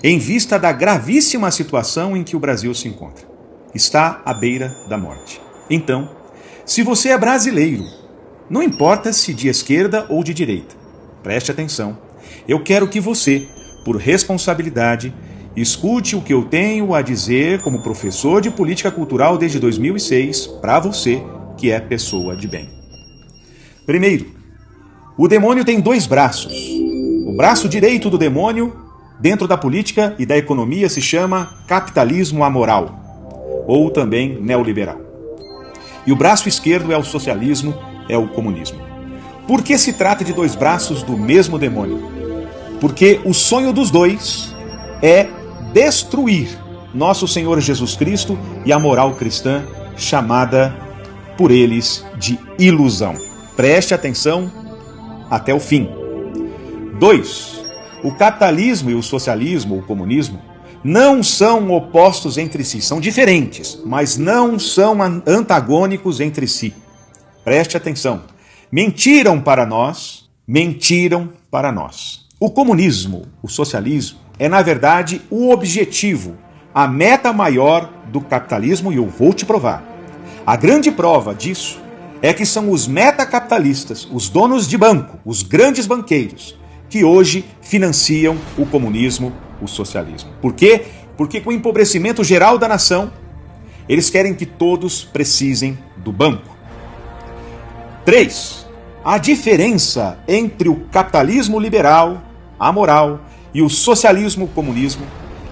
em vista da gravíssima situação em que o Brasil se encontra. Está à beira da morte. Então, se você é brasileiro, não importa se de esquerda ou de direita, preste atenção. Eu quero que você, por responsabilidade, escute o que eu tenho a dizer como professor de política cultural desde 2006 para você que é pessoa de bem. Primeiro, o demônio tem dois braços. O braço direito do demônio, dentro da política e da economia, se chama capitalismo amoral, ou também neoliberal. E o braço esquerdo é o socialismo, é o comunismo. Por que se trata de dois braços do mesmo demônio? Porque o sonho dos dois é destruir nosso Senhor Jesus Cristo e a moral cristã, chamada por eles de ilusão. Preste atenção até o fim. 2. O capitalismo e o socialismo, o comunismo, não são opostos entre si, são diferentes, mas não são antagônicos entre si. Preste atenção. Mentiram para nós. O comunismo, o socialismo, é na verdade o objetivo, a meta maior do capitalismo, e eu vou te provar. A grande prova disso é que são os metacapitalistas, os donos de banco, os grandes banqueiros, que hoje financiam o comunismo, o socialismo. Por quê? Porque com o empobrecimento geral da nação, eles querem que todos precisem do banco. 3. A diferença entre o capitalismo liberal, amoral, e o socialismo, o comunismo,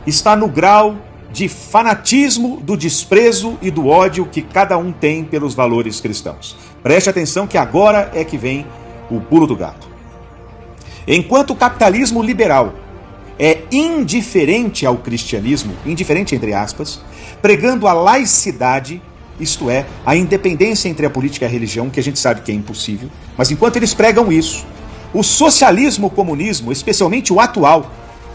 está no grau de fanatismo, do desprezo e do ódio que cada um tem pelos valores cristãos. Preste atenção que agora é que vem o pulo do gato. Enquanto o capitalismo liberal é indiferente ao cristianismo, indiferente entre aspas, pregando a laicidade, isto é, a independência entre a política e a religião, que a gente sabe que é impossível, mas enquanto eles pregam isso, o socialismo, o comunismo, especialmente o atual,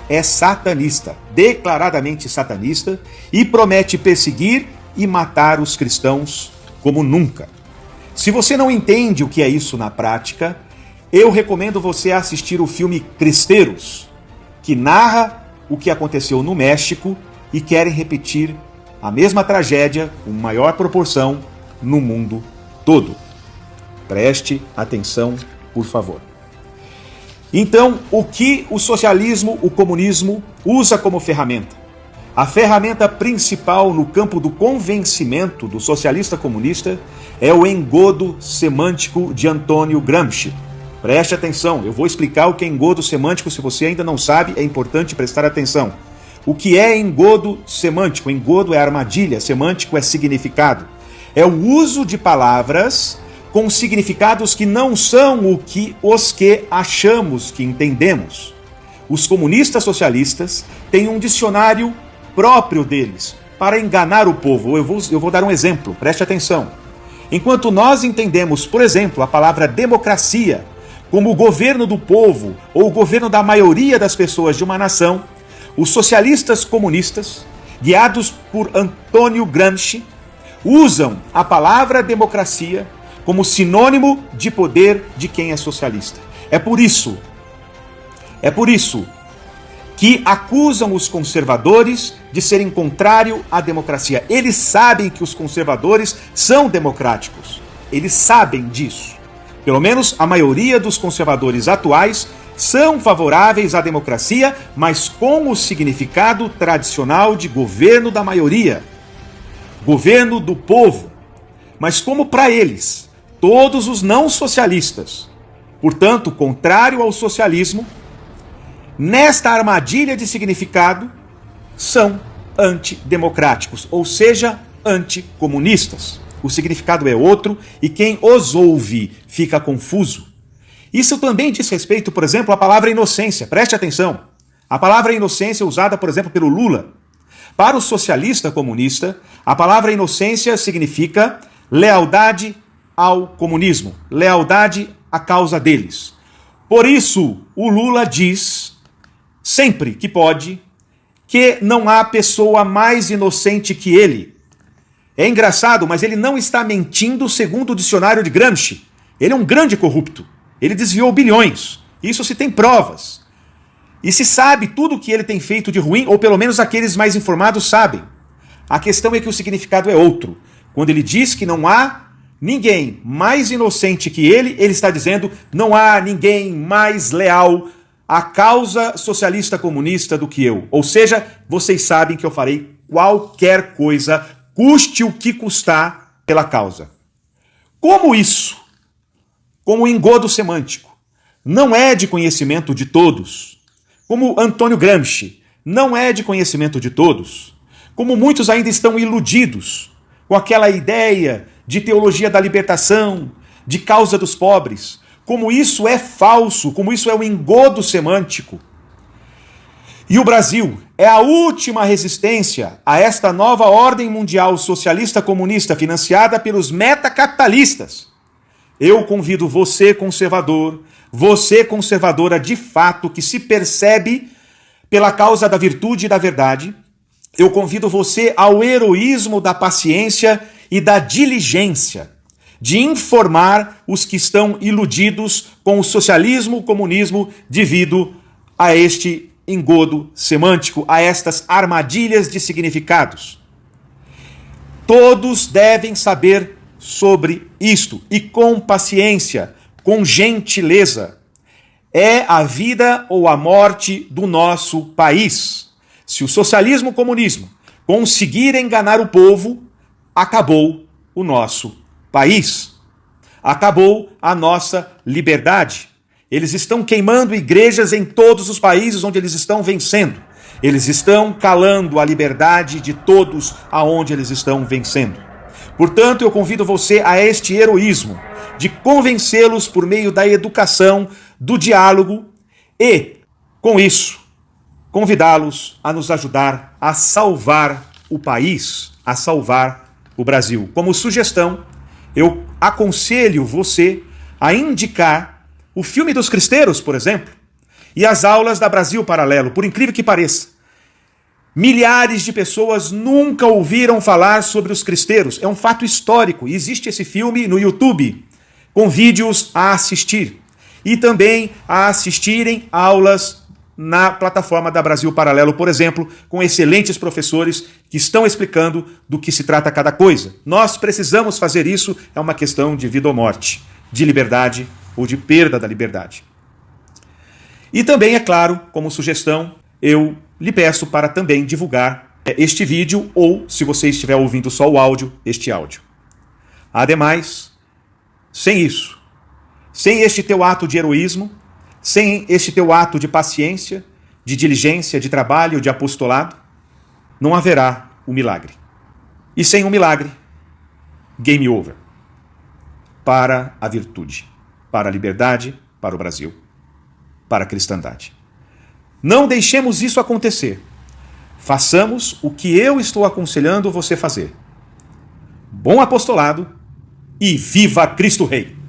é satanista, declaradamente satanista, e promete perseguir e matar os cristãos como nunca. Se você não entende o que é isso na prática, eu recomendo você assistir o filme Cristeiros, que narra o que aconteceu no México e querem repetir a mesma tragédia com maior proporção no mundo todo. Preste atenção, por favor. Então, o que o socialismo, o comunismo usa como ferramenta? A ferramenta principal no campo do convencimento do socialista comunista é o engodo semântico de Antônio Gramsci. Preste atenção, eu vou explicar o que é engodo semântico. Se você ainda não sabe, é importante prestar atenção. O que é engodo semântico? Engodo é armadilha, semântico é significado. É o uso de palavras com significados que não são os que achamos que entendemos. Os comunistas socialistas têm um dicionário próprio deles para enganar o povo. Eu vou dar um exemplo, preste atenção. Enquanto nós entendemos, por exemplo, a palavra democracia como o governo do povo ou o governo da maioria das pessoas de uma nação, os socialistas comunistas, guiados por Antônio Gramsci, usam a palavra democracia como sinônimo de poder de quem é socialista. É por isso que acusam os conservadores de serem contrário à democracia. Eles sabem que os conservadores são democráticos. Eles sabem disso. Pelo menos a maioria dos conservadores atuais são favoráveis à democracia, mas com o significado tradicional de governo da maioria, governo do povo. Mas como para eles, todos os não socialistas, portanto, contrário ao socialismo, nesta armadilha de significado, são antidemocráticos, ou seja, anticomunistas. O significado é outro e quem os ouve fica confuso. Isso também diz respeito, por exemplo, à palavra inocência. Preste atenção. A palavra inocência usada, por exemplo, pelo Lula. Para o socialista comunista, a palavra inocência significa lealdade ao comunismo, lealdade à causa deles. Por isso, o Lula diz, sempre que pode, que não há pessoa mais inocente que ele. É engraçado, mas ele não está mentindo segundo o dicionário de Gramsci. Ele é um grande corrupto. Ele desviou bilhões. Isso se tem provas. E se sabe tudo o que ele tem feito de ruim, ou pelo menos aqueles mais informados sabem. A questão é que o significado é outro. Quando ele diz que não há ninguém mais inocente que ele está dizendo não há ninguém mais leal à causa socialista comunista do que eu. Ou seja, vocês sabem que eu farei qualquer coisa, custe o que custar, pela causa. Como isso, como engodo semântico, não é de conhecimento de todos, como Antônio Gramsci não é de conhecimento de todos, como muitos ainda estão iludidos com aquela ideia de teologia da libertação, de causa dos pobres, como isso é falso, como isso é um engodo semântico. E o Brasil é a última resistência a esta nova ordem mundial socialista comunista financiada pelos metacapitalistas. Eu convido você, conservadora de fato, que se percebe pela causa da virtude e da verdade, eu convido você ao heroísmo da paciência e da diligência, de informar os que estão iludidos com o socialismo, o comunismo, devido a este engodo semântico, a estas armadilhas de significados. Todos devem saber sobre isto, e com paciência, com gentileza. É a vida ou a morte do nosso país. Se o socialismo e o comunismo conseguir enganar o povo, acabou o nosso país. Acabou a nossa liberdade. Eles estão queimando igrejas em todos os países onde eles estão vencendo. Eles estão calando a liberdade de todos aonde eles estão vencendo. Portanto, eu convido você a este heroísmo de convencê-los por meio da educação, do diálogo e, com isso, convidá-los a nos ajudar a salvar o país, a salvar o Brasil. Como sugestão, eu aconselho você a indicar o filme dos Cristeiros, por exemplo, e as aulas da Brasil Paralelo, por incrível que pareça. Milhares de pessoas nunca ouviram falar sobre os cristeiros. É um fato histórico. Existe esse filme no YouTube, com vídeos a assistir. E também a assistirem aulas na plataforma da Brasil Paralelo, por exemplo, com excelentes professores que estão explicando do que se trata cada coisa. Nós precisamos fazer isso, é uma questão de vida ou morte, de liberdade ou de perda da liberdade. E também, é claro, como sugestão, eu lhe peço para também divulgar este vídeo ou, se você estiver ouvindo só o áudio, este áudio. Ademais, sem isso, sem este teu ato de heroísmo, sem este teu ato de paciência, de diligência, de trabalho, de apostolado, não haverá o milagre. E sem o milagre, game over. Para a virtude, para a liberdade, para o Brasil, para a cristandade. Não deixemos isso acontecer. Façamos o que eu estou aconselhando você fazer. Bom apostolado e viva Cristo Rei!